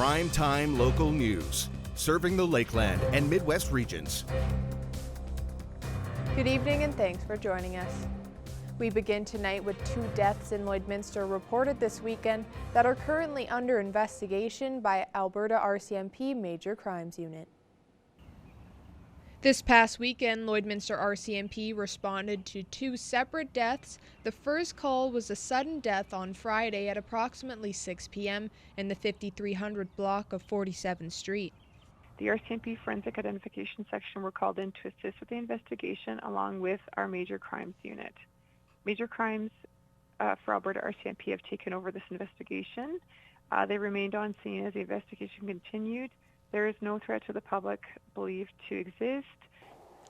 Primetime local news, serving the Lakeland and Midwest regions. Good evening and thanks for joining us. We begin tonight with 2 deaths in Lloydminster reported this weekend that are currently under investigation by Alberta RCMP Major Crimes Unit. This past weekend, Lloydminster RCMP responded to 2 separate deaths. The first call was a sudden death on Friday at approximately 6 p.m. in the 5300 block of 47th Street. The RCMP Forensic Identification Section were called in to assist with the investigation along with our Major Crimes Unit. Major Crimes for Alberta RCMP have taken over this investigation. They remained on scene as the investigation continued. There is no threat to the public believed to exist.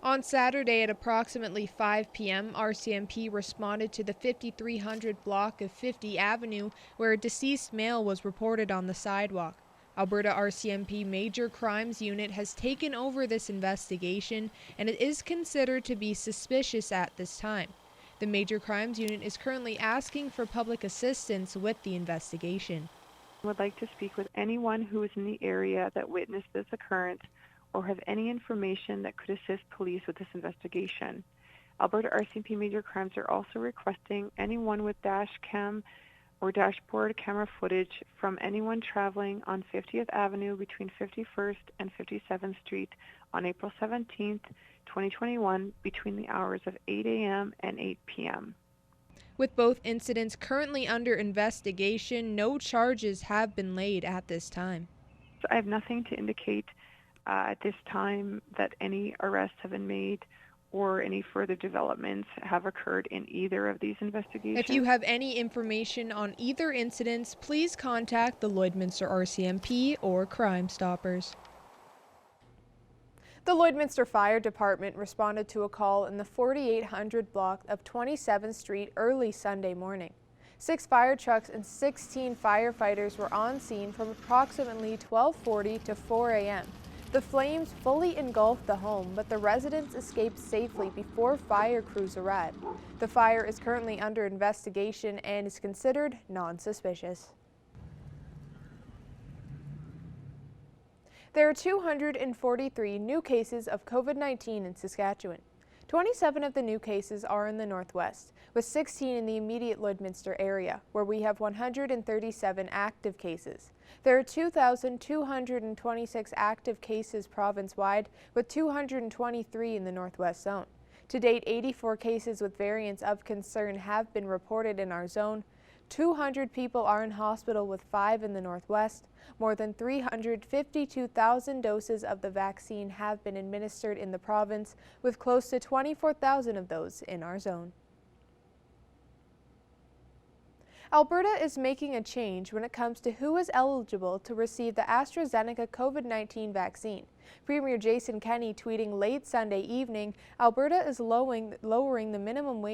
On Saturday at approximately 5 p.m., RCMP responded to the 5300 block of 50 Avenue where a deceased male was reported on the sidewalk. Alberta RCMP Major Crimes Unit has taken over this investigation and it is considered to be suspicious at this time. The Major Crimes Unit is currently asking for public assistance with the investigation. I would like to speak with anyone who is in the area that witnessed this occurrence or have any information that could assist police with this investigation. Alberta RCMP Major Crimes are also requesting anyone with dash cam or dashboard camera footage from anyone traveling on 50th Avenue between 51st and 57th Street on April 17th, 2021 between the hours of 8 a.m. and 8 p.m. With both incidents currently under investigation, no charges have been laid at this time. I have nothing to indicate at this time that any arrests have been made or any further developments have occurred in either of these investigations. If you have any information on either incidents, please contact the Lloydminster RCMP or Crime Stoppers. The Lloydminster Fire Department responded to a call in the 4800 block of 27th Street early Sunday morning. 6 fire trucks and 16 firefighters were on scene from approximately 12:40 to 4 a.m. The flames fully engulfed the home, but the residents escaped safely before fire crews arrived. The fire is currently under investigation and is considered non-suspicious. There are 243 new cases of COVID-19 in Saskatchewan. 27 of the new cases are in the Northwest, with 16 in the immediate Lloydminster area, where we have 137 active cases. There are 2,226 active cases province-wide, with 223 in the Northwest zone. To date, 84 cases with variants of concern have been reported in our zone. 200 people are in hospital, with 5 in the Northwest. More than 352,000 doses of the vaccine have been administered in the province, with close to 24,000 of those in our zone. Alberta is making a change when it comes to who is eligible to receive the AstraZeneca COVID-19 vaccine. Premier Jason Kenney tweeting late Sunday evening, Alberta is lowering the minimum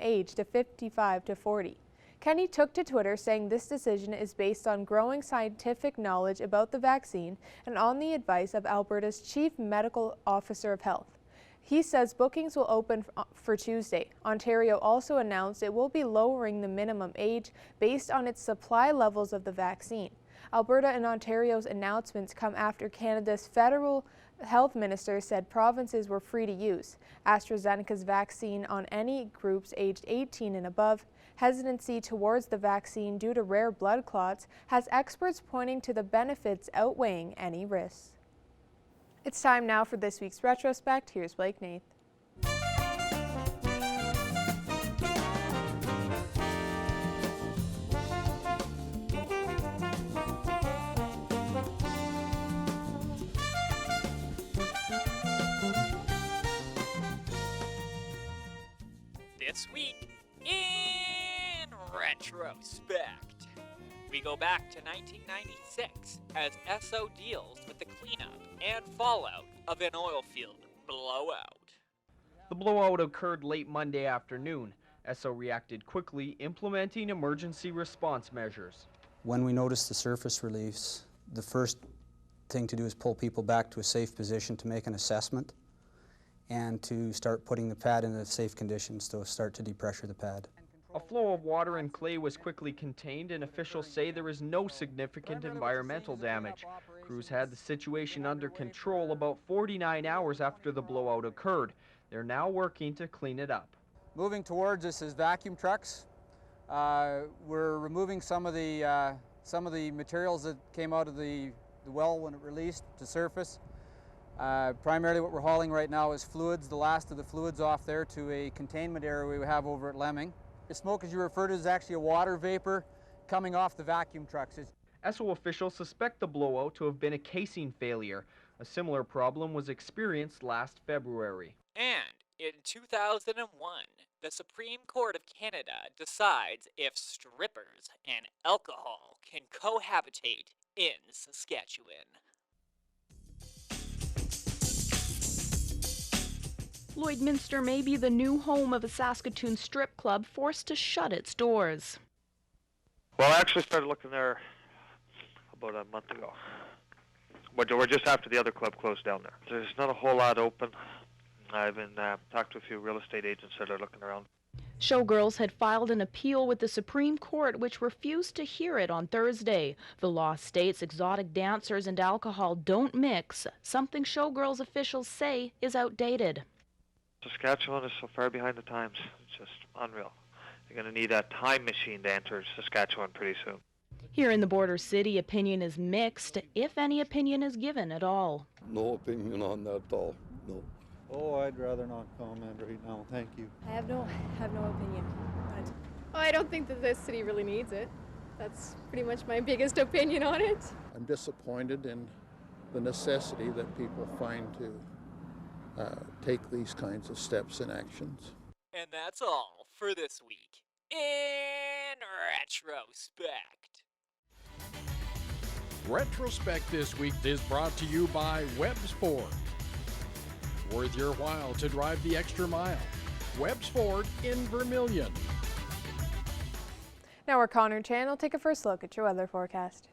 age to 55 to 40. Kenney took to Twitter saying this decision is based on growing scientific knowledge about the vaccine and on the advice of Alberta's Chief Medical Officer of Health. He says bookings will open for Tuesday. Ontario also announced it will be lowering the minimum age based on its supply levels of the vaccine. Alberta and Ontario's announcements come after Canada's federal health minister said provinces were free to use AstraZeneca's vaccine on any groups aged 18 and above. Hesitancy towards the vaccine due to rare blood clots has experts pointing to the benefits outweighing any risks. It's time now for this week's retrospect. Here's Blake Nath. This week in retrospect, we go back to 1996 as Esso deals with the cleanup and fallout of an oil field blowout. The blowout occurred late Monday afternoon. Esso reacted quickly, implementing emergency response measures. When we noticed the surface reliefs, the first thing to do is pull people back to a safe position to make an assessment and to start putting the pad in a safe conditions to start to depressure the pad. A flow of water and clay was quickly contained, and officials say there is no significant environmental damage. Crews had the situation under control about 49 hours after the blowout occurred. They're now working to clean it up. Moving towards us is vacuum trucks. We're removing some of the materials that came out of the well when it released to surface. Primarily what we're hauling right now is fluids, the last of the fluids off there to a containment area we have over at Lemming. The smoke, as you referred to, is actually a water vapor coming off the vacuum trucks. ESSO officials suspect the blowout to have been a casing failure. A similar problem was experienced last February. And in 2001, the Supreme Court of Canada decides if strippers and alcohol can cohabitate in Saskatchewan. Lloydminster may be the new home of a Saskatoon strip club forced to shut its doors. Well, I actually started looking there about a month ago. But we're just after the other club closed down there. There's not a whole lot open. I've been talked to a few real estate agents that are looking around. Showgirls had filed an appeal with the Supreme Court, which refused to hear it on Thursday. The law states exotic dancers and alcohol don't mix, something Showgirls officials say is outdated. Saskatchewan is so far behind the times. It's just unreal. You're going to need a time machine to enter Saskatchewan pretty soon. Here in the border city, opinion is mixed, if any opinion is given at all. No opinion on that at all, no. Oh, I'd rather not comment right now, thank you. I have no opinion on it. Well, I don't think that this city really needs it. That's pretty much my biggest opinion on it. I'm disappointed in the necessity that people find to take these kinds of steps and actions. And that's all for this week in retrospect. Retrospect this week is brought to you by Webb's Ford. Worth your while to drive the extra mile. Webb's Ford in Vermilion. Now our Connor Channel, take a first look at your weather forecast.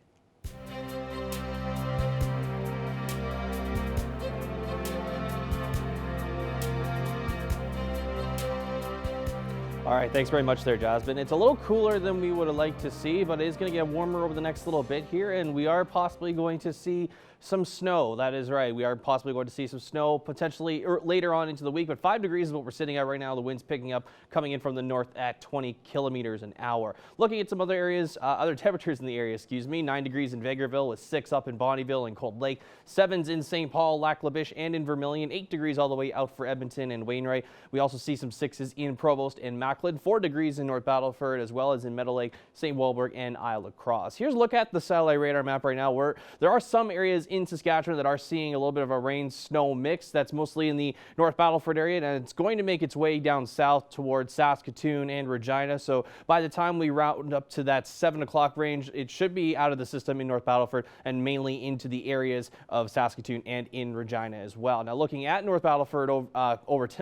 All right, thanks very much there, Jasmine. It's a little cooler than we would have liked to see, but it is going to get warmer over the next little bit here, and we are possibly going to see some snow. That is right. We are possibly going to see some snow potentially later on into the week, but 5 degrees is what we're sitting at right now. The wind's picking up, coming in from the north at 20 kilometers an hour. Looking at some other areas, other temperatures in the area, 9 degrees in Vegreville with 6 up in Bonnyville and Cold Lake, 7s in St. Paul, Lac La Biche, and in Vermilion, 8 degrees all the way out for Edmonton and Wainwright. We also see some 6s in Provost and Macklin, 4 degrees in North Battleford, as well as in Meadow Lake, St. Walburg, and Isle of Cross. Here's a look at the satellite radar map right now, where there are some areas in Saskatchewan that are seeing a little bit of a rain-snow mix. That's mostly in the North Battleford area, and it's going to make its way down south towards Saskatoon and Regina. So by the time we round up to that 7 o'clock range, it should be out of the system in North Battleford and mainly into the areas of Saskatoon and in Regina as well. Now looking at North Battleford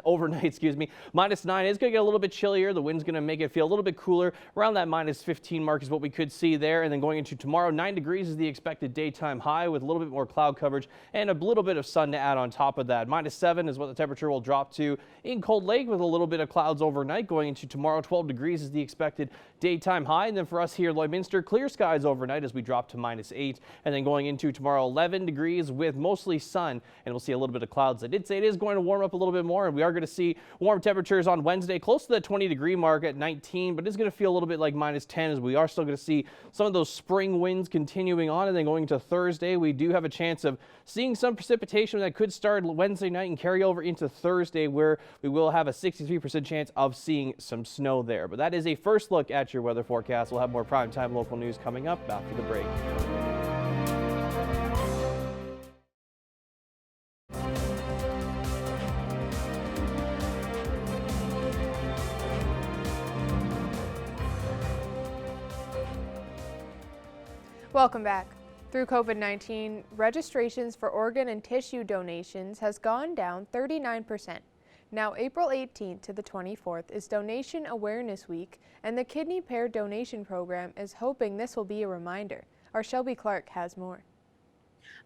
overnight, -9. It's going to get a little bit chillier. The wind's going to make it feel a little bit cooler. Around that -15 mark is what we could see there. And then going into tomorrow, 9 degrees is the expected daytime high with a little bit more cloud coverage and a little bit of sun to add on top of that. -7 is what the temperature will drop to in Cold Lake with a little bit of clouds overnight. Going into tomorrow, 12 degrees is the expected daytime high. And then for us here at Lloydminster, clear skies overnight as we drop to -8. And then going into tomorrow, 11 degrees with mostly sun, and we'll see a little bit of clouds. I did say it is going to warm up a little bit more, and we are going to see warm temperatures on Wednesday, close to the 20-degree mark at 19, but it's going to feel a little bit like -10 as we are still going to see some of those spring winds continuing on. And then going into Thursday, we do have a chance of seeing some precipitation that could start Wednesday night and carry over into Thursday, where we will have a 63% chance of seeing some snow there. But that is a first look at your weather forecast. We'll have more primetime local news coming up after the break. Welcome back. Through COVID-19, registrations for organ and tissue donations has gone down 39%. Now, April 18th to the 24th is Donation Awareness Week, and the Kidney Pair Donation Program is hoping this will be a reminder. Our Shelby Clark has more.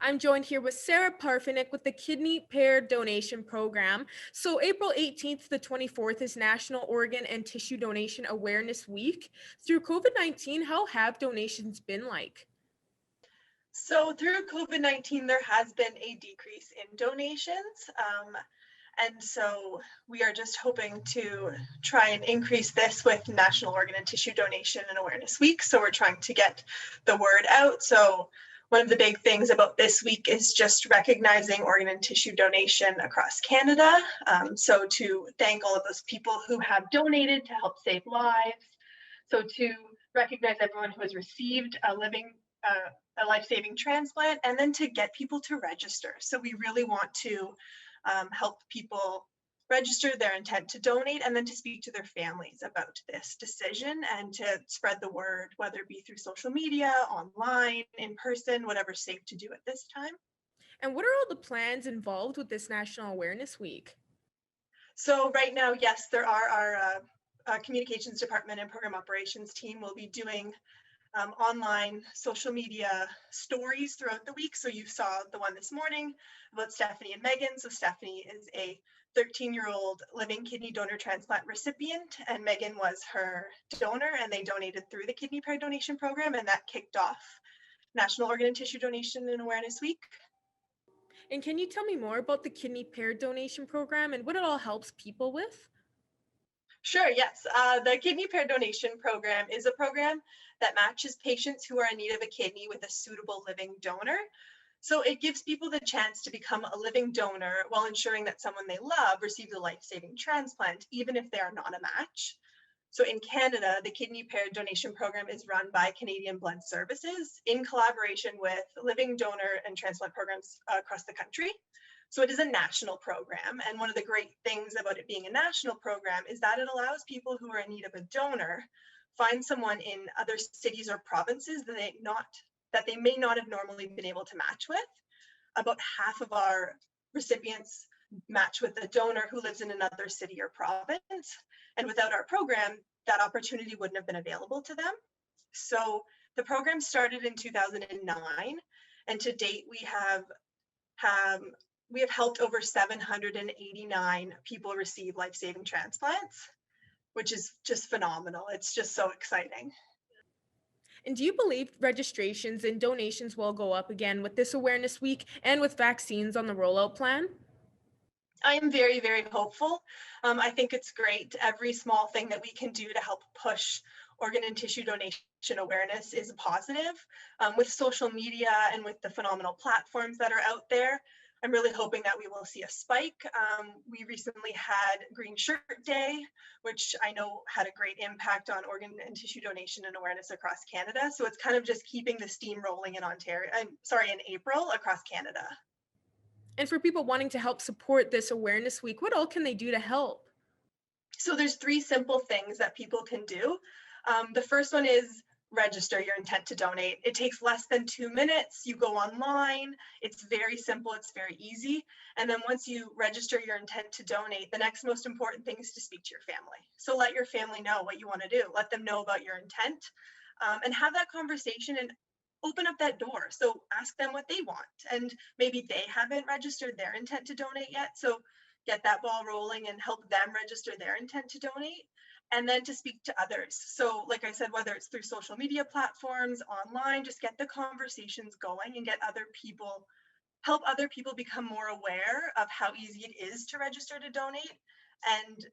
I'm joined here with Sarah Parfenick with the Kidney Pair Donation Program. So April 18th to the 24th is National Organ and Tissue Donation Awareness Week. Through COVID-19, how have donations been like? So through COVID-19, there has been a decrease in donations. And so we are just hoping to try and increase this with National Organ and Tissue Donation and Awareness Week. So we're trying to get the word out. So one of the big things about this week is just recognizing organ and tissue donation across Canada. So to thank all of those people who have donated to help save lives. So to recognize everyone who has received a life-saving transplant, and then to get people to register. So we really want to help people register their intent to donate, and then to speak to their families about this decision and to spread the word, whether it be through social media, online, in person, whatever's safe to do at this time. And what are all the plans involved with this National Awareness Week? So right now, yes, there are our communications department and program operations team will be doing online social media stories throughout the week. So you saw the one this morning about Stephanie and Megan. So Stephanie is a 13-year-old living kidney donor transplant recipient, and Megan was her donor, and they donated through the Kidney Pair Donation Program, and that kicked off National Organ and Tissue Donation and Awareness Week. And can you tell me more about the Kidney Pair Donation Program and what it all helps people with? Sure, yes. The Kidney Pair Donation Program is a program that matches patients who are in need of a kidney with a suitable living donor. So it gives people the chance to become a living donor while ensuring that someone they love receives a life-saving transplant, even if they are not a match. So in Canada, the Kidney Pair Donation Program is run by Canadian Blood Services in collaboration with living donor and transplant programs across the country. So it is a national program, and one of the great things about it being a national program is that it allows people who are in need of a donor find someone in other cities or provinces that they may not have normally been able to match with. About half of our recipients match with a donor who lives in another city or province, and without our program, that opportunity wouldn't have been available to them. So the program started in 2009, and to date we have helped over 789 people receive life-saving transplants, which is just phenomenal. It's just so exciting. And do you believe registrations and donations will go up again with this awareness week and with vaccines on the rollout plan? I am very, very hopeful. I think it's great. Every small thing that we can do to help push organ and tissue donation awareness is a positive. With social media and with the phenomenal platforms that are out there, I'm really hoping that we will see a spike. We recently had Green Shirt Day, which I know had a great impact on organ and tissue donation and awareness across Canada. So it's kind of just keeping the steam rolling in in April across Canada. And for people wanting to help support this awareness week, what all can they do to help? So there's 3 simple things that people can do. The first one is register your intent to donate. It takes less than 2 minutes. You go online. It's very simple. It's very easy. And then once you register your intent to donate, the next most important thing is to speak to your family. So let your family know what you want to do. Let them know about your intent, and have that conversation and open up that door. So ask them what they want, and maybe they haven't registered their intent to donate yet. So get that ball rolling and help them register their intent to donate. And then to speak to others. So like I said, whether it's through social media platforms, online, just get the conversations going and help other people become more aware of how easy it is to register to donate, and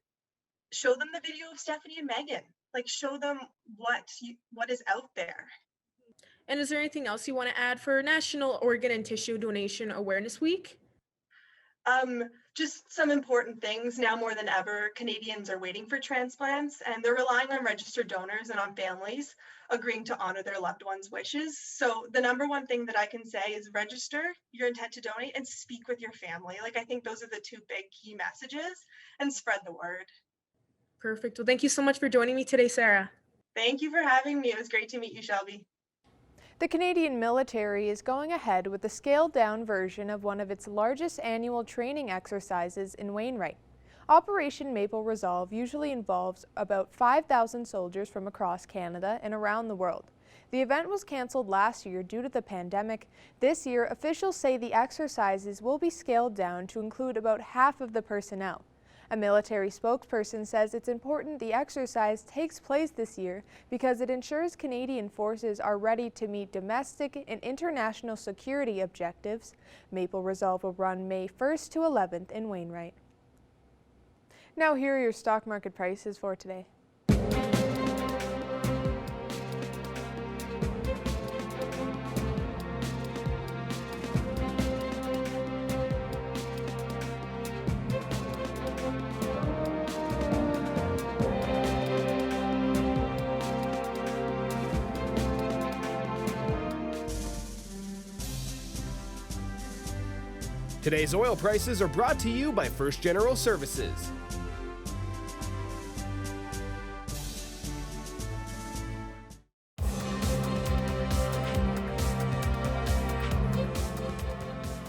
show them the video of Stephanie and Megan. Like, show them what is out there. And is there anything else you want to add for National Organ and Tissue Donation Awareness Week? Just some important things. Now more than ever, Canadians are waiting for transplants, and they're relying on registered donors and on families agreeing to honor their loved ones' wishes. So the number one thing that I can say is register your intent to donate and speak with your family. Like, I think those are the 2 big key messages, and spread the word. Perfect. Well, thank you so much for joining me today, Sarah. Thank you for having me. It was great to meet you, Shelby. The Canadian military is going ahead with a scaled-down version of one of its largest annual training exercises in Wainwright. Operation Maple Resolve usually involves about 5,000 soldiers from across Canada and around the world. The event was cancelled last year due to the pandemic. This year, officials say the exercises will be scaled down to include about half of the personnel. A military spokesperson says it's important the exercise takes place this year because it ensures Canadian forces are ready to meet domestic and international security objectives. Maple Resolve will run May 1st to 11th in Wainwright. Now here are your stock market prices for today. Today's oil prices are brought to you by First General Services.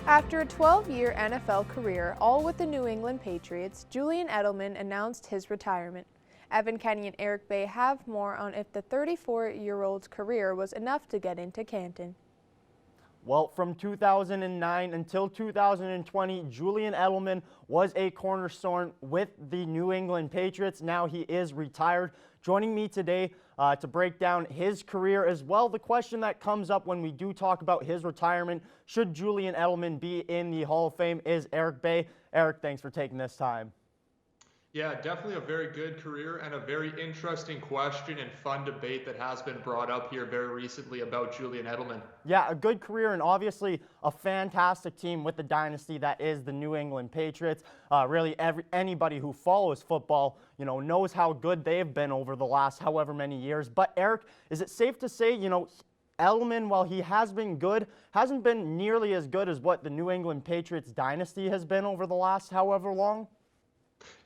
After a 12-year NFL career, all with the New England Patriots, Julian Edelman announced his retirement. Evan Kenny and Eric Bay have more on if the 34-year-old's career was enough to get into Canton. Well, from 2009 until 2020, Julian Edelman was a cornerstone with the New England Patriots. Now he is retired. Joining me today to break down his career as well, the question that comes up when we do talk about his retirement, should Julian Edelman be in the Hall of Fame, is Eric Bay. Eric, thanks for taking this time. Yeah, definitely a very good career and a very interesting question and fun debate that has been brought up here very recently about Julian Edelman. Yeah, a good career and obviously a fantastic team with the dynasty that is the New England Patriots. Really, anybody who follows football, knows how good they've been over the last however many years. But Eric, is it safe to say, Edelman, while he has been good, hasn't been nearly as good as what the New England Patriots dynasty has been over the last however long?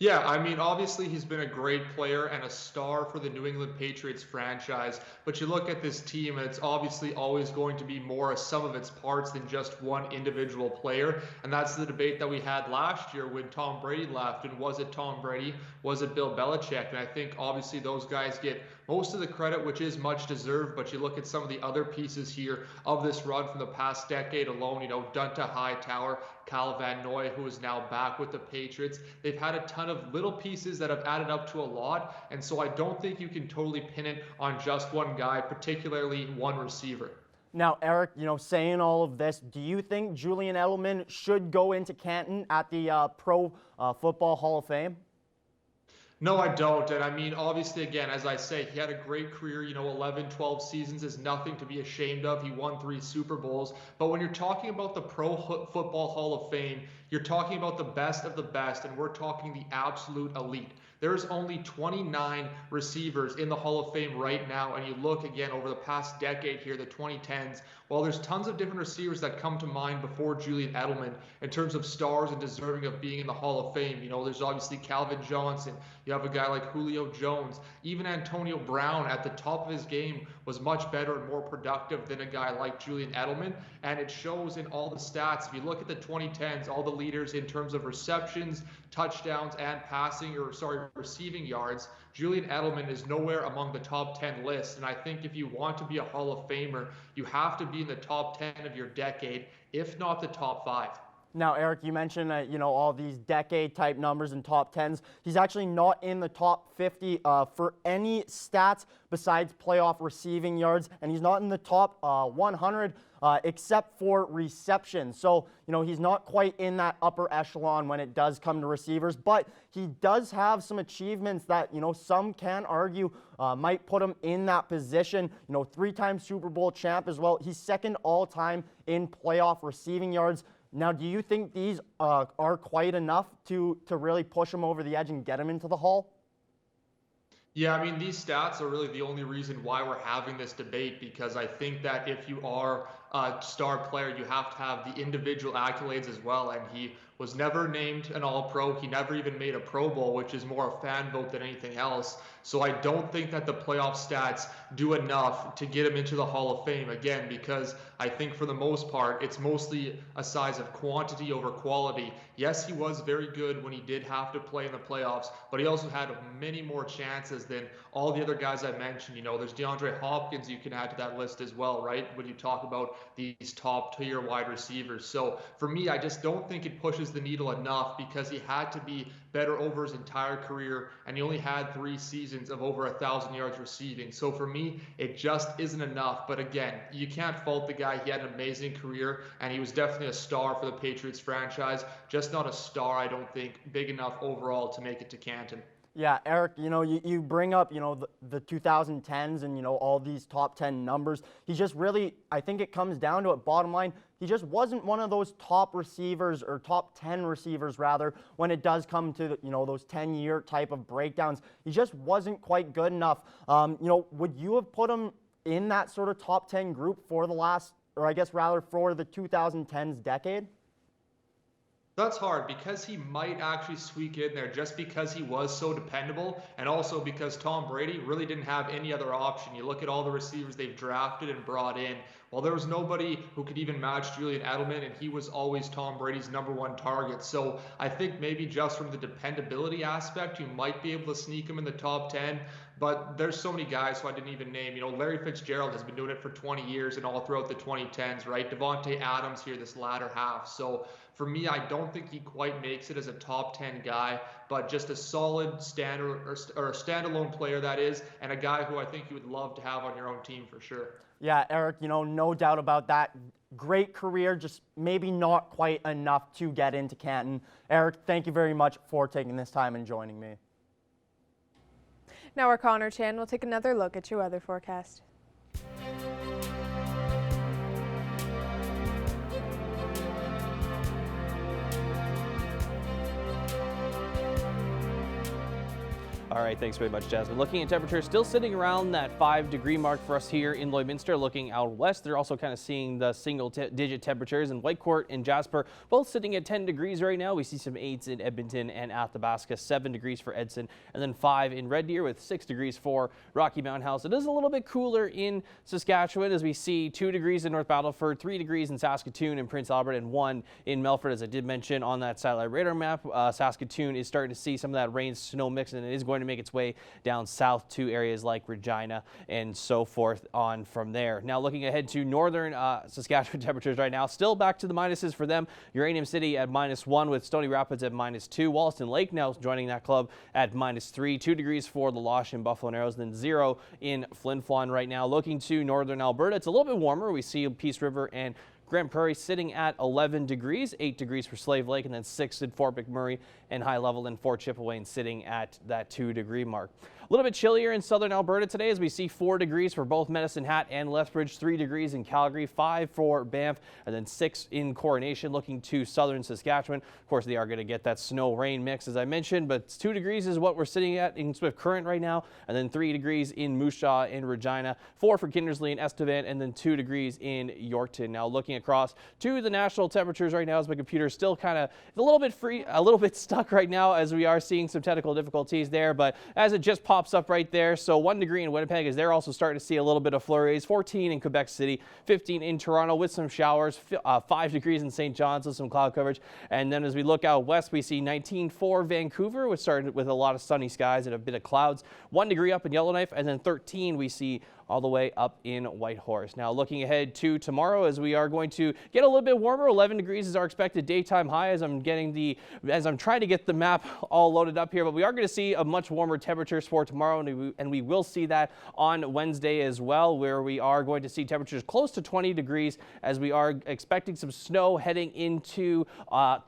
Yeah, I mean, obviously he's been a great player and a star for the New England Patriots franchise, but you look at this team and it's obviously always going to be more a sum of its parts than just one individual player, and that's the debate that we had last year when Tom Brady left, and was it Tom Brady, was it Bill Belichick? And I think obviously those guys get most of the credit, which is much deserved, but you look at some of the other pieces here of this run from the past decade alone, Dunta Hightower, Cal Van Noy, who is now back with the Patriots. They've had a ton of little pieces that have added up to a lot, and so I don't think you can totally pin it on just one guy, particularly one receiver. Now, Eric, saying all of this, do you think Julian Edelman should go into Canton at the Pro Football Hall of Fame? No, I don't. And I mean, obviously, again, as I say, he had a great career. 11, 12 seasons is nothing to be ashamed of. He won 3 Super Bowls. But when you're talking about the Pro Football Hall of Fame, you're talking about the best of the best, and we're talking the absolute elite. There's only 29 receivers in the Hall of Fame right now, and you look again over the past decade here, the 2010s, while there's tons of different receivers that come to mind before Julian Edelman in terms of stars and deserving of being in the Hall of Fame. There's obviously Calvin Johnson. You have a guy like Julio Jones. Even Antonio Brown at the top of his game was much better and more productive than a guy like Julian Edelman, and it shows in all the stats. If you look at the 2010s, all the leaders in terms of receptions, touchdowns, and receiving yards, Julian Edelman is nowhere among the top 10 lists. And I think if you want to be a Hall of Famer, you have to be in the top 10 of your decade, if not the top 5. Now, Eric, you mentioned all these decade-type numbers and top 10s. He's actually not in the top 50 for any stats besides playoff receiving yards, and he's not in the top 100 except for reception. So, he's not quite in that upper echelon when it does come to receivers, but he does have some achievements that, some can argue might put him in that position. 3-time Super Bowl champ as well. He's second all-time in playoff receiving yards. Now, do you think these are quite enough to really push him over the edge and get him into the Hall? Yeah, I mean, these stats are really the only reason why we're having this debate, because I think that if you are star player, you have to have the individual accolades as well. And he was never named an All-Pro. He never even made a Pro Bowl, which is more a fan vote than anything else. So I don't think that the playoff stats do enough to get him into the Hall of Fame, again, because I think for the most part, it's mostly a size of quantity over quality. Yes, he was very good when he did have to play in the playoffs, but he also had many more chances than all the other guys I mentioned. You know, there's DeAndre Hopkins you can add to that list as well, right? When you talk about these top-tier wide receivers. So for me, I just don't think it pushes the needle enough because he had to be better over his entire career, and he only had 3 seasons of over 1,000 yards receiving. So for me, it just isn't enough. But again, you can't fault the guy. He had an amazing career, and he was definitely a star for the Patriots franchise. Just not a star, I don't think, big enough overall to make it to Canton. Yeah, Eric, you know, you bring up, you know, the 2010s and, you know, all these top 10 numbers. He just really, I think it comes down to it, bottom line, he just wasn't one of those top receivers, or top 10 receivers rather, when it does come to, you know, those 10-year type of breakdowns. He just wasn't quite good enough. You know, would you have put him in that sort of top 10 group for the last, or I guess rather for the 2010s decade? That's hard because he might actually squeak in there just because he was so dependable, and also because Tom Brady really didn't have any other option. You look at all the receivers they've drafted and brought in. Well, there was nobody who could even match Julian Edelman, and he was always Tom Brady's #1 target. So I think maybe just from the dependability aspect, you might be able to sneak him in the top 10. But there's so many guys who I didn't even name. You know, Larry Fitzgerald has been doing it for 20 years and all throughout the 2010s, right? Devontae Adams here this latter half. So for me, I don't think he quite makes it as a top 10 guy, but just a solid standard or a standalone player, that is, and a guy who I think you would love to have on your own team for sure. Yeah, Eric, you know, no doubt about that. Great career, just maybe not quite enough to get into Canton. Eric, thank you very much for taking this time and joining me. Now our Connor Chan will take another look at your weather forecast. All right, thanks very much, Jasmine. Looking at temperatures, still sitting around that 5-degree mark for us here in Lloydminster. Looking out west, they're also kind of seeing the single-digit temperatures in Whitecourt and Jasper, both sitting at 10 degrees right now. We see some 8s in Edmonton and Athabasca, 7 degrees for Edson, and then 5 in Red Deer with 6 degrees for Rocky Mountain House. It is a little bit cooler in Saskatchewan as we see 2 degrees in North Battleford, 3 degrees in Saskatoon and Prince Albert, and 1 in Melfort. As I did mention on that satellite radar map, Saskatoon is starting to see some of that rain-snow mix, and it is going to make its way down south to areas like Regina and so forth on from there. Now looking ahead to northern Saskatchewan temperatures right now, still back to the minuses for them. Uranium City at -1 with Stony Rapids at -2. Wollaston Lake now joining that club at -3. 2 degrees for the Losh and Buffalo Narrows, then 0 in Flin Flon right now. Looking to northern Alberta, it's a little bit warmer. We see Peace River and Grand Prairie sitting at 11 degrees, 8 degrees for Slave Lake, and then 6 in Fort McMurray, and high level in Fort Chipewyan sitting at that 2-degree mark. A little bit chillier in southern Alberta today as we see 4 degrees for both Medicine Hat and Lethbridge, 3 degrees in Calgary, 5 for Banff, and then 6 in Coronation. Looking to southern Saskatchewan, of course, they are going to get that snow-rain mix, as I mentioned, but 2 degrees is what we're sitting at in Swift Current right now, and then 3 degrees in Moose Jaw and Regina, 4 for Kindersley and Estevan, and then 2 degrees in Yorkton. Now looking across to the national temperatures right now as my computer is still kind of a little bit stuck right now as we are seeing some technical difficulties there, but as it just pops up right there, so 1 degree in Winnipeg as they're also starting to see a little bit of flurries, 14 in Quebec City, 15 in Toronto with some showers, 5 degrees in St. John's with some cloud coverage, and then as we look out west, we see 19 for Vancouver, which started with a lot of sunny skies and a bit of clouds, 1 degree up in Yellowknife, and then 13 we see all the way up in Whitehorse. Now looking ahead to tomorrow as we are going to get a little bit warmer. 11 degrees is our expected daytime high as I'm trying to get the map all loaded up here, but we are going to see a much warmer temperatures for tomorrow, and we will see that on Wednesday as well, where we are going to see temperatures close to 20 degrees as we are expecting some snow heading into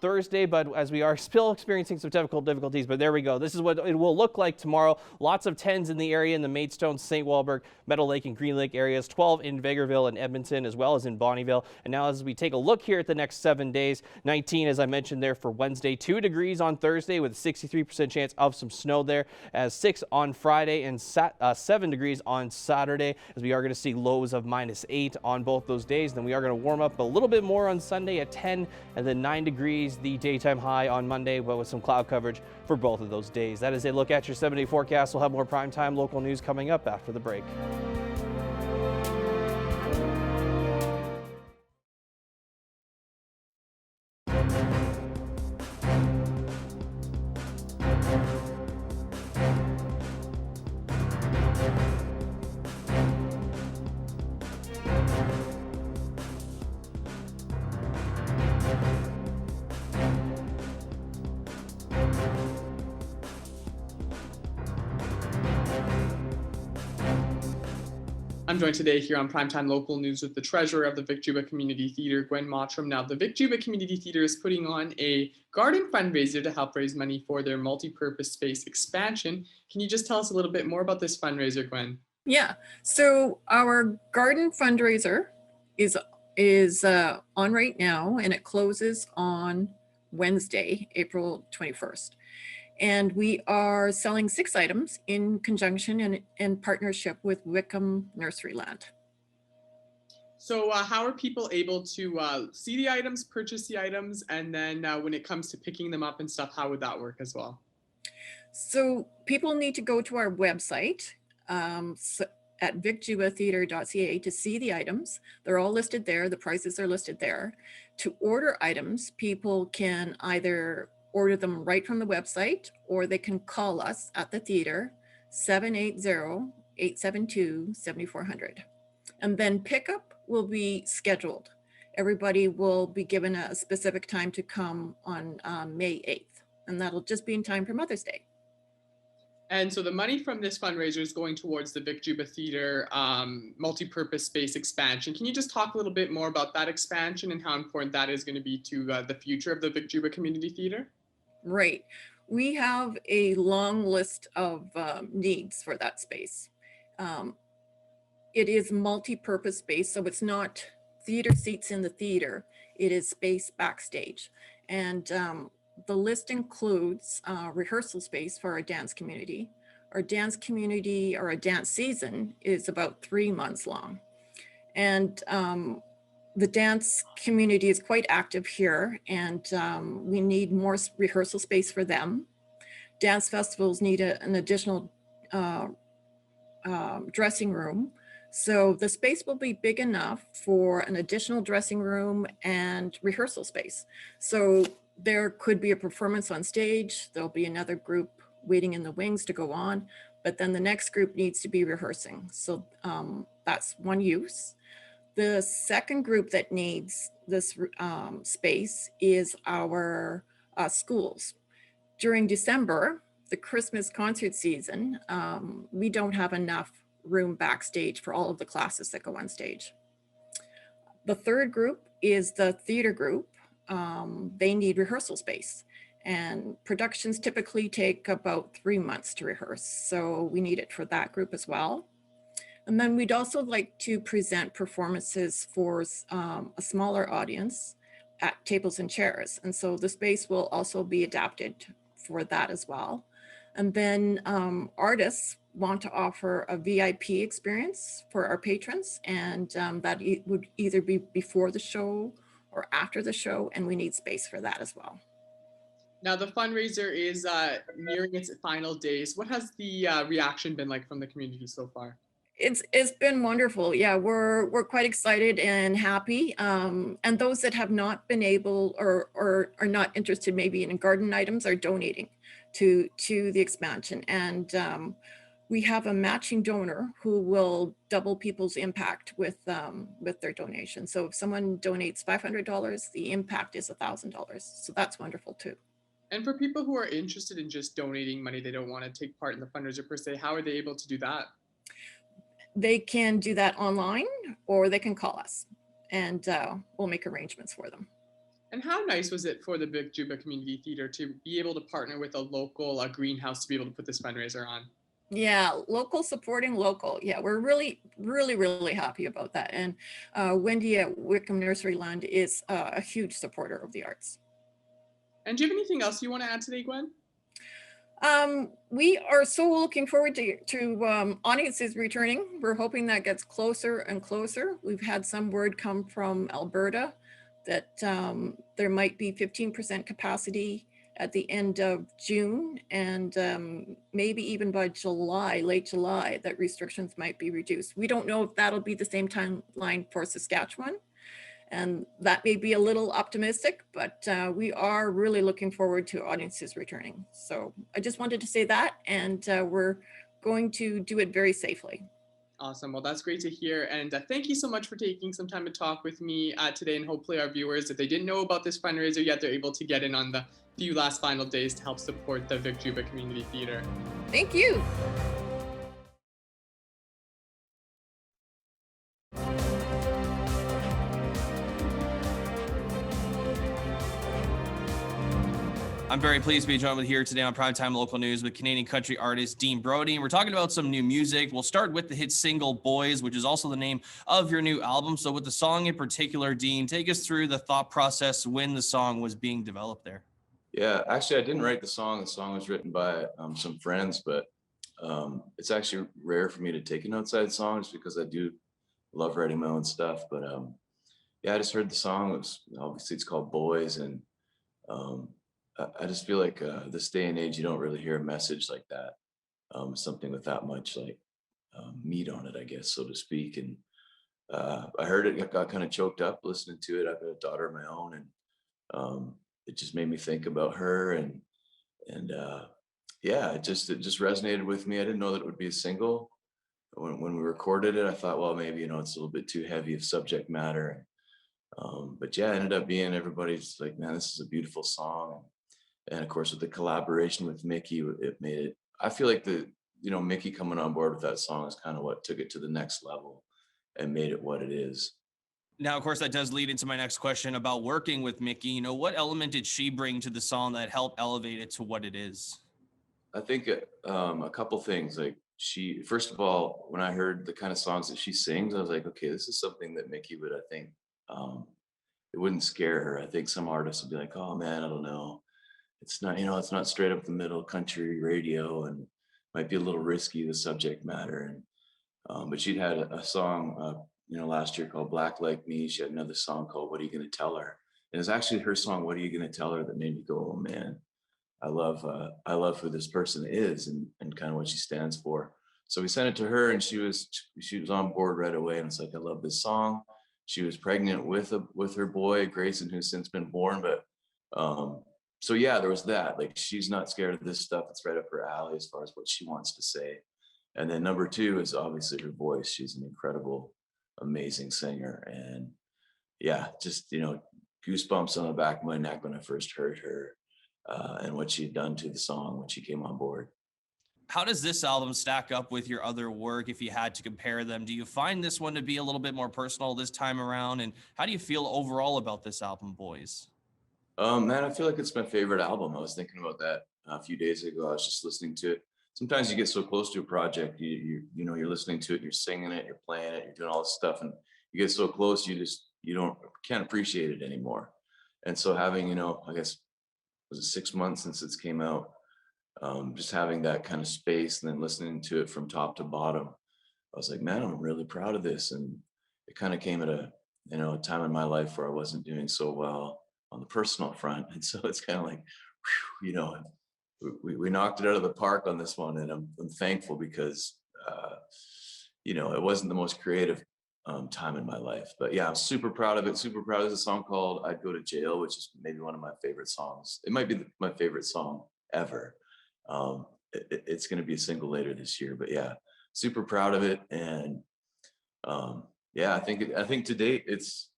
Thursday, but as we are still experiencing some technical difficulties, but there we go. This is what it will look like tomorrow. Lots of 10s in the area in the Maidstone, St. Walburg, Meadow Lake and Green Lake areas, 12 in Vegreville and Edmonton, as well as in Bonnyville. And now as we take a look here at the next 7 days, 19, as I mentioned there, for Wednesday, 2 degrees on on Thursday with a 63% chance of some snow there, as 6 on Friday and 7 degrees on Saturday, as we are going to see lows of -8 on both those days. Then we are going to warm up a little bit more on Sunday at 10 and then 9 degrees the daytime high on Monday, but with some cloud coverage for both of those days. That is a look at your 7-day forecast. We'll have more primetime local news coming up after the break. I'm joined today here on Primetime Local News with the treasurer of the Vic-Juba Community Theatre, Gwen Mottram. Now, the Vic-Juba Community Theatre is putting on a garden fundraiser to help raise money for their multi-purpose space expansion. Can you just tell us a little bit more about this fundraiser, Gwen? Yeah, so our garden fundraiser is on right now, and it closes on Wednesday, April 21st. And we are selling 6 items in conjunction and in partnership with Wickham Nurseryland. So how are people able to see the items, purchase the items, and then when it comes to picking them up and stuff, how would that work as well? So people need to go to our website at vicjubatheatre.ca to see the items. They're all listed there. The prices are listed there. To order items, people can either order them right from the website, or they can call us at the theater, 780-872-7400. And then pickup will be scheduled. Everybody will be given a specific time to come on May 8th, and that'll just be in time for Mother's Day. And so the money from this fundraiser is going towards the Vic-Juba Theatre multi-purpose space expansion. Can you just talk a little bit more about that expansion and how important that is going to be to the future of the Vic-Juba Community Theatre? Right. We have a long list of needs for that space. It is multi-purpose space, so it's not theater seats in the theater. It is space backstage. And the list includes rehearsal space for our dance community. Our dance community, or a dance season, is about 3 months long. And the dance community is quite active here, and we need more rehearsal space for them. Dance festivals need an additional dressing room. So the space will be big enough for an additional dressing room and rehearsal space. So there could be a performance on stage. There'll be another group waiting in the wings to go on, but then the next group needs to be rehearsing. So that's one use. The second group that needs this space is our schools. During December, the Christmas concert season, we don't have enough room backstage for all of the classes that go on stage. The third group is the theater group. They need rehearsal space, and productions typically take about 3 months to rehearse. So we need it for that group as well. And then we'd also like to present performances for a smaller audience at tables and chairs. And so the space will also be adapted for that as well. And then artists want to offer a VIP experience for our patrons, and that would either be before the show or after the show, and we need space for that as well. Now the fundraiser is nearing its final days. What has the reaction been like from the community so far? It's been wonderful. Yeah, we're quite excited and happy. And those that have not been able or are not interested maybe in garden items are donating to the expansion. And we have a matching donor who will double people's impact with their donation. So if someone donates $500, the impact is $1,000. So that's wonderful too. And for people who are interested in just donating money, they don't want to take part in the fundraiser per se, how are they able to do that? They can do that online, or they can call us, and we'll make arrangements for them. And how nice was it for the Vic-Juba Community Theatre to be able to partner with a local greenhouse to be able to put this fundraiser on? Yeah, local supporting local. Yeah, we're really, really, really happy about that. And Wendy at Wickham Nurseryland is a huge supporter of the arts. And do you have anything else you want to add today, Gwen? We are so looking forward to audiences returning. We're hoping that gets closer and closer. We've had some word come from Alberta that there might be 15% capacity at the end of June, and maybe even by July, late July, that restrictions might be reduced. We don't know if that'll be the same timeline for Saskatchewan, and that may be a little optimistic, but we are really looking forward to audiences returning. So I just wanted to say that, and we're going to do it very safely. Awesome. Well, that's great to hear. And thank you so much for taking some time to talk with me today. And hopefully our viewers, if they didn't know about this fundraiser yet, they're able to get in on the few last final days to help support the Vic Juba Community Theatre. Thank you. I'm very pleased to be joined with here today on Primetime Local News with Canadian country artist Dean Brody. And we're talking about some new music. We'll start with the hit single Boys, which is also the name of your new album. So with the song in particular, Dean, take us through the thought process when the song was being developed there. Yeah, actually, I didn't write the song. The song was written by some friends, but it's actually rare for me to take an outside song just because I do love writing my own stuff. But yeah, I just heard the song. Obviously, it's called Boys, and I just feel like this day and age, you don't really hear a message like that, something with that much like meat on it, I guess, so to speak. And I heard it, got kind of choked up listening to it. I've got a daughter of my own, and it just made me think about her, and yeah, it just resonated with me. I didn't know that it would be a single. When we recorded it, I thought, well, maybe it's a little bit too heavy of subject matter. But yeah, it ended up being, everybody's like, man, this is a beautiful song. And of course, with the collaboration with Mickey, it made it, I feel like Mickey coming on board with that song is kind of what took it to the next level and made it what it is. Now, of course, that does lead into my next question about working with Mickey. What element did she bring to the song that helped elevate it to what it is? I think a couple things. Like first of all, when I heard the kind of songs that she sings, I was like, okay, this is something that Mickey would, I think, it wouldn't scare her. I think some artists would be like, oh man, I don't know. It's not, it's not straight up the middle country radio, and might be a little risky, the subject matter. And but she'd had a song, last year called Black Like Me. She had another song called What Are You Gonna Tell Her? And it's actually her song, What Are You Gonna Tell Her, that made me go, oh man, I love who this person is and kind of what she stands for. So we sent it to her, and she was on board right away. And it's like, I love this song. She was pregnant with her boy Grayson, who's since been born. But so yeah, there was that. Like, she's not scared of this stuff. It's right up her alley as far as what she wants to say. And then number two is obviously her voice. She's an incredible, amazing singer. And yeah, just goosebumps on the back of my neck when I first heard her. And what she'd done to the song when she came on board. How does this album stack up with your other work if you had to compare them? Do you find this one to be a little bit more personal this time around? And how do you feel overall about this album, Boys? Man, I feel like it's my favorite album. I was thinking about that a few days ago. I was just listening to it. Sometimes you get so close to a project, you're listening to it, you're singing it, you're playing it, you're doing all this stuff, and you get so close, you can't appreciate it anymore. And so having, I guess, was it 6 months since it's came out, just having that kind of space and then listening to it from top to bottom, I was like, man, I'm really proud of this. And it kind of came at a time in my life where I wasn't doing so well on the personal front. And so it's kind of like, we knocked it out of the park on this one. And I'm thankful because, it wasn't the most creative time in my life. But yeah, I'm super proud of it. Super proud. There's a song called I'd Go to Jail, which is maybe one of my favorite songs. It might be my favorite song ever. It's going to be a single later this year, but yeah, super proud of it. And yeah, I think to date it's,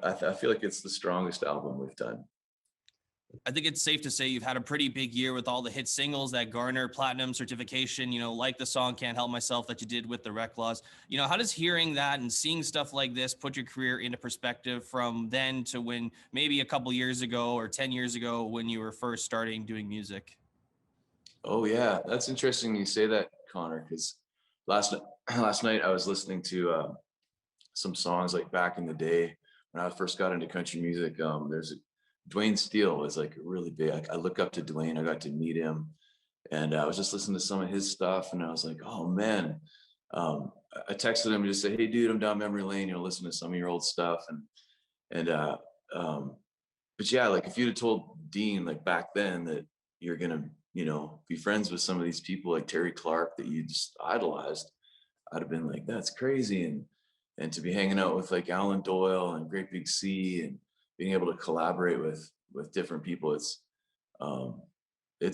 I feel like it's the strongest album we've done. I think it's safe to say you've had a pretty big year with all the hit singles that garner platinum certification, like the song Can't Help Myself that you did with the Rec Laws. How does hearing that and seeing stuff like this put your career into perspective from then to when maybe a couple years ago or 10 years ago when you were first starting doing music? Oh yeah, that's interesting you say that, Connor, because last night I was listening to some songs like back in the day when I first got into country music. There's a Dwayne Steele was like really big. I look up to Dwayne. I got to meet him, and I was just listening to some of his stuff, and I was like, oh man. I texted him and just said, hey dude, I'm down memory lane, you know, listen to some of your old stuff. But yeah, like if you'd have told Dean like back then that you're gonna, you know, be friends with some of these people like Terry Clark that you just idolized, I'd have been like, that's crazy. And to be hanging out with like Alan Doyle and Great Big Sea and being able to collaborate with different people, it's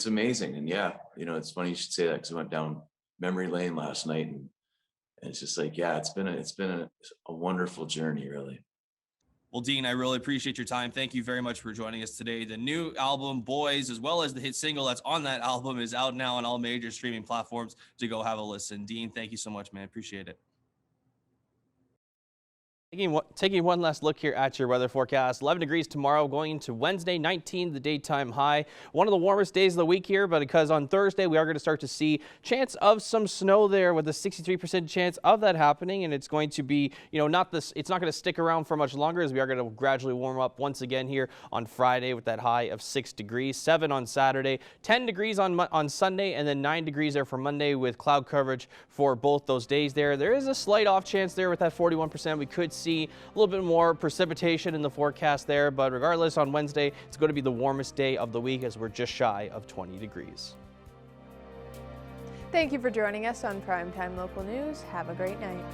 amazing. And yeah, you know, it's funny you should say that, because I went down memory lane last night, and it's just like, yeah, it's been a wonderful journey, really. Well, Dean, I really appreciate your time. Thank you very much for joining us today. The new album, Boys, as well as the hit single that's on that album, is out now on all major streaming platforms to go have a listen. Dean, thank you so much, man. Appreciate it. Taking one last look here at your weather forecast. 11 degrees tomorrow, going into Wednesday, 19 the daytime high. One of the warmest days of the week here, but because on Thursday we are going to start to see chance of some snow there, with a 63% chance of that happening, and it's going to be, you know, it's not going to stick around for much longer, as we are going to gradually warm up once again here on Friday with that high of 6 degrees, 7 on Saturday, 10 degrees on Sunday, and then 9 degrees there for Monday, with cloud coverage for both those days there. There is a slight off chance there with that 41%. We could see a little bit more precipitation in the forecast there, but regardless, on Wednesday it's going to be the warmest day of the week, as we're just shy of 20 degrees. Thank you for joining us on Primetime Local News. Have a great night.